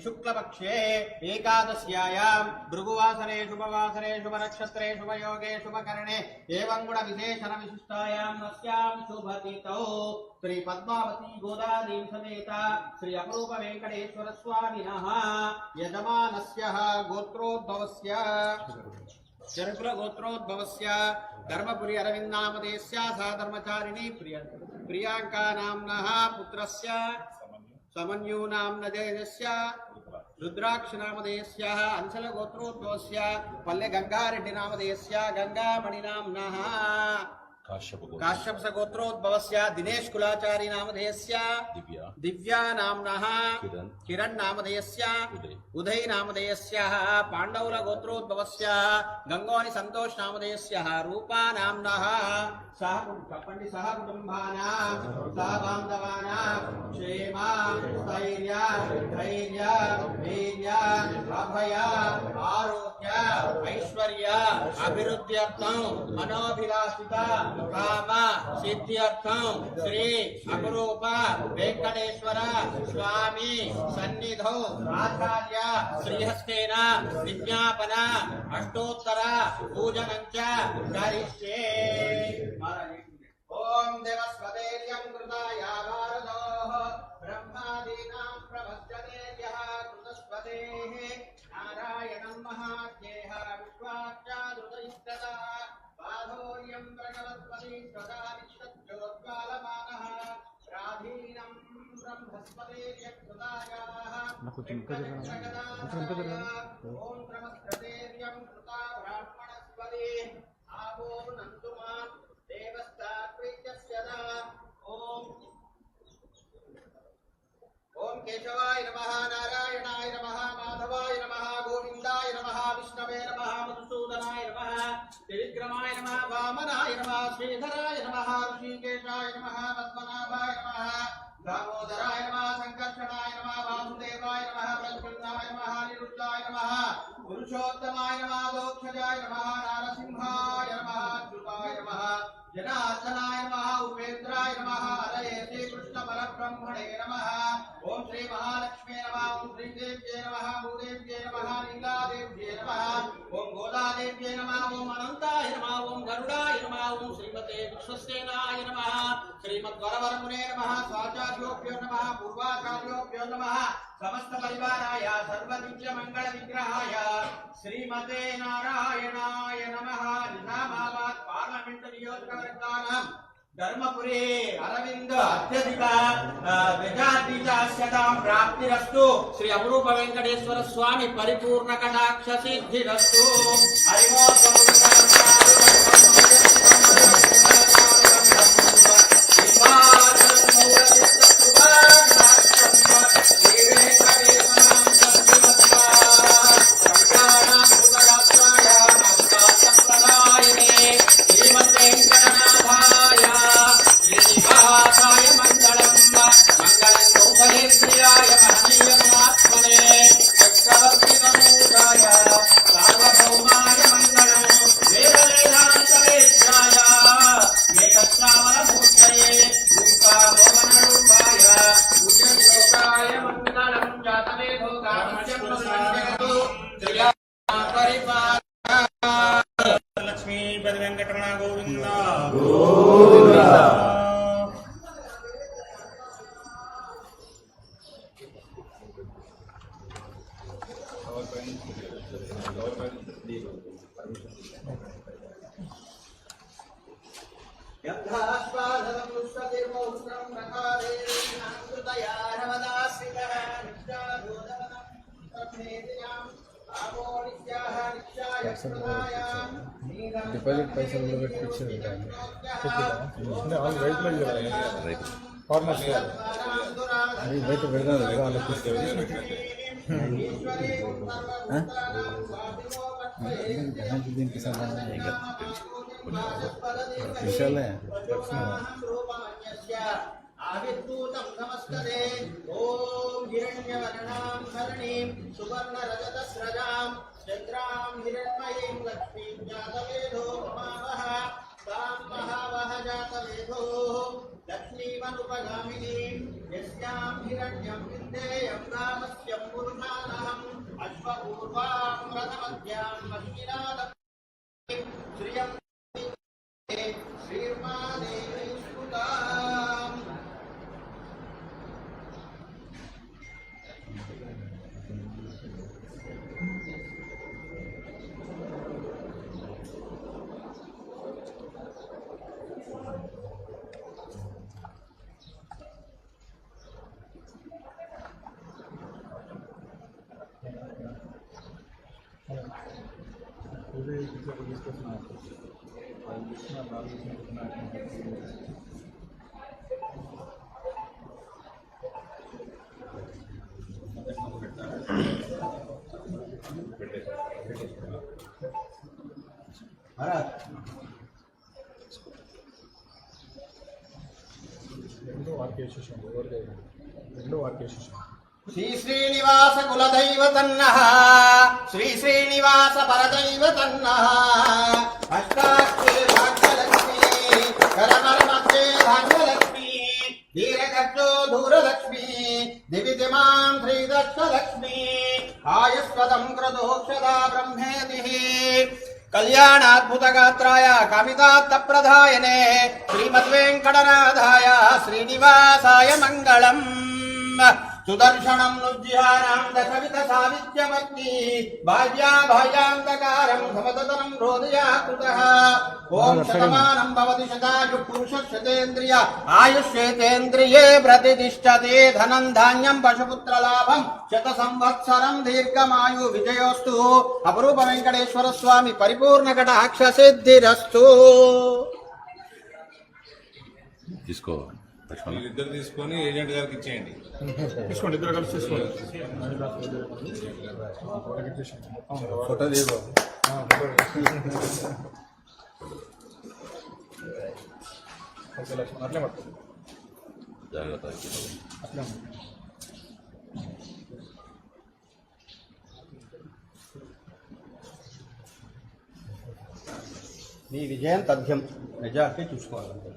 शुक्लपक्षे एकादश्यायां भृगुवासरे शुभवासरे शुभनक्षत्रे शुभयोगे शुभकरणे एवं गुणविशेषण विशिष्टायां नस्यां शुभतिथौ श्री पद्मावती गोदादेवी समेत श्री अपरूप वेंकटेश्वर स्वामिनः यजमानस्य गोत्रोद्भवस्य चरकुल गोत्रोद्भवस्य धर्मपुरी अरविंदनामधेयस्य सा धर्मचारिणी प्रियांका नाम्नः पुत्रस्य समन्यू नामधेयस्य रुद्राक्ष नामधेयस्य अंशल गोत्रोद्भवस्य पल्ले गंगारेड्डी नामधेयस्य गंगामणि नाम्नः काश्यप गोत्रोद्भवस्य दिनेश कुलाचारी नामधेयस्य दिव्या नाम्नः किरण नामधेयस्य उदय नामधेयस्य पांडवुल गोत्रोद्भवस्य गंगोनि संतोष नामधेयस्य रूपा नाम्नः सह कुटुंबानां सह बांधवानां क्षेम स्थैर्य धैर्य वीर्य अभय आरोग्य ऐश्वर्य अभिवृद्ध्यर्थं मनोभिलाषित काम सिद्ध्यर्थं श्री अपरूप वेंकटेश्वर स्वामी सन्निधौ आचार्य श्रीहस्तेन विज्ञापन अष्टोत्तर पूजनं च करिष्ये। ओम देवस्वदेर्यं कृताया भारतोः ब्रह्मादीनां प्रवच्यतेर्यः कृतस्वदेः नारायणं महाज्ञेः विश्वाच्चादुदयिष्टदा बाधोर्यं प्रगवत्पति स्वदा विश्वज्योत्पालमानः राधीनं ब्रह्मस्पतेर्यं कृतायाः ओम क्रमस्त्रतेर्यं कृता ब्राह्मणस्पदे आवो नन्दुमां देवस्तात्रिकस्यदा ओम केशवाय नमः नारायणाय नमः माधवाय नमः गोविंदाय नमः विष्णवे नमः मधुसूदनाय नमः त्रिविक्रमाय नमः वामनाय नमः श्रीधराय नमः ऋषिकेशाय नमः पद्मनाभाय नमः दामोदराय नमः संकर्षणाय नमः वासुदेवाय नमः प्रद्युम्नाय नमः निरुद्धाय नमः पुरुषोत्तमाय नमः दोक्षजाय नमः नारसिंहाय नमः अच्युताय नमः जनार्दनाय नमः उपेन्द्राय नमः हरये श्रीकृष्ण परब्रह्मणे नमः ओम श्री महालक्ष्मी नमः ओम श्रीदेव्ये नमः भूदेव्ये नमः नीलादेव्ये नमः ओम गोदादेव्ये नमः ओम अनंताय नमः ओम गरुडाय नमः ओम श्रीमते विश्वसेनाय नमः श्रीमद्वरवरमुने नमः स्वाचार्योभ्यो नमः पूर्वाचार्योभ्यो नमः समस्त परिवाराय सर्वदिव्य मंगल विग्रहाय श्रीमते नारायणाय नमः। निजामाबाद पार्लमेंट नियोजकवर्गानां धर्मपुरी अरविंद अत्यधिक विजातीचास्यतां प्राप्तिरस्तु श्री अपरूप वेंकटेश्वर स्वामी परिपूर्ण कटाक्ष सिद्धिरस्तु। लक्ष्मी पद वेंकटरमण गोविंद डिपॉजिट पैसा फार्मर्स రైతు పెడతారు దీనికి సంబంధం విషయాలే आविर्भूतं नमस्ते ओम हिरण्यवर्णां धरणीं सुवर्णरजतस्रजां चन्द्रां हिरण्मयीं लक्ष्मीं जातवेदो ममावः तां महावः जातवेदो लक्ष्मीमनुपगामिनीं यस्यां हिरण्यं विन्देयं रामस्यं पुरुष श्रियं श्रीर्मादेवी स्तुताम् श्री श्रीनिवास कुलदैवतन्नः श्री श्रीनिवास परदैवतन्नः अष्टाक्षे भाग्यलक्ष्मी करमरमध्ये भाग्यलक्ष्मी दीर्घक्षो दूरलक्ष्मी दिविदिमां श्रीदक्षलक्ष्मी आयुष्वदं क्रतोक्षदा ब्रह्मेतिः कल्याणाद्भुतगात्राय कामितार्थप्रदायने श्रीमद्वेङ्कटनाथाय श्रीनिवासाय मङ्गलम् सुदर्शनं नुज्जिहानां दशविधसावित्यमग्नि बाह्याभायान्तकारं समततनं रोदया कृतः ॐ शतमानं भवति शतायुः पुरुषः शतेन्द्रिय आयुष्येतेन्द्रिये प्रतिष्ठते धनं धान्यं पशुपुत्रलाभं शतसंवत्सरं दीर्घमायु विजयोस्तु अपरूप वेंकटेश्वर स्वामी परिपूर्णकटाक्षसिद्धिरस्तु తీసుకో ఇద్దరు తీసుకొని ఏజెంట్ గారికి ఇచ్చేయండి. తీసుకోండి, ఇద్దరు కలిసి తీసుకోండి. ఫోటో దిగు. అట్లే పడుతుంది. జాగ్రత్త. అట్లే మీ విజయం తథ్యం మెజార్టీ చూసుకోవాలంటే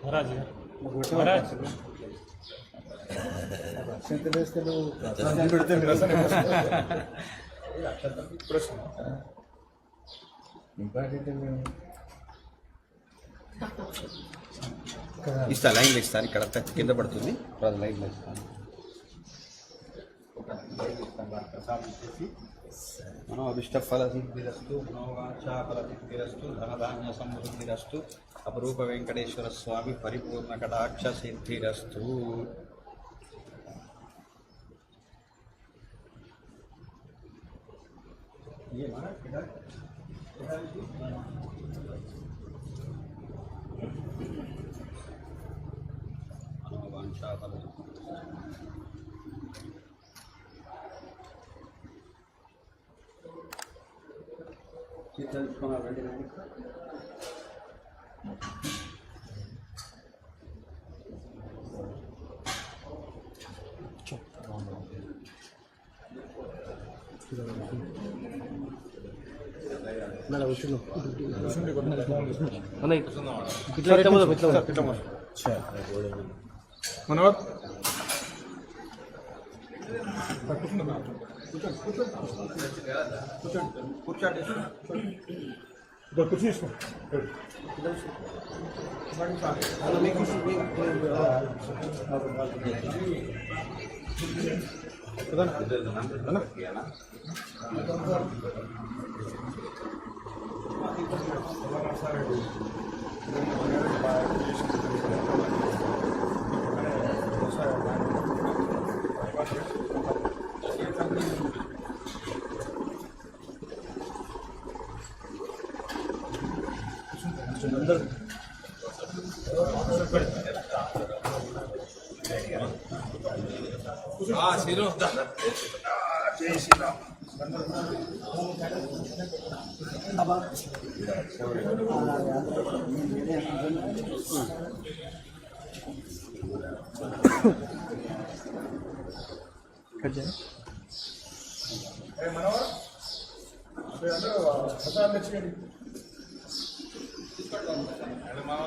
మహారాజ్ మహారాజ్ ఇస్తా లైన్లో ఇస్తాను ఇక్కడ కింద పడుతుంది లైన్లో ఇస్తాను మనో అభిష్టఫల సిద్ధిరస్తు మనోవాంఛాఫల సిద్ధిరస్తు ధనధాన్య సమృద్ధిరస్తు అపరూప వెంకటేశ్వర స్వామి పరిపూర్ణ కటాక్ష సిద్ధిరస్తు మనోవాంఛాఫల తెలుసుకోవాలండి. మనోహర్ కూర్చోండి. కుర్చీ తీసుకో. కట్ చేయండి. మనోహర్ అందరూ ప్రసాదం తెచ్చుకోండి. అంటే మన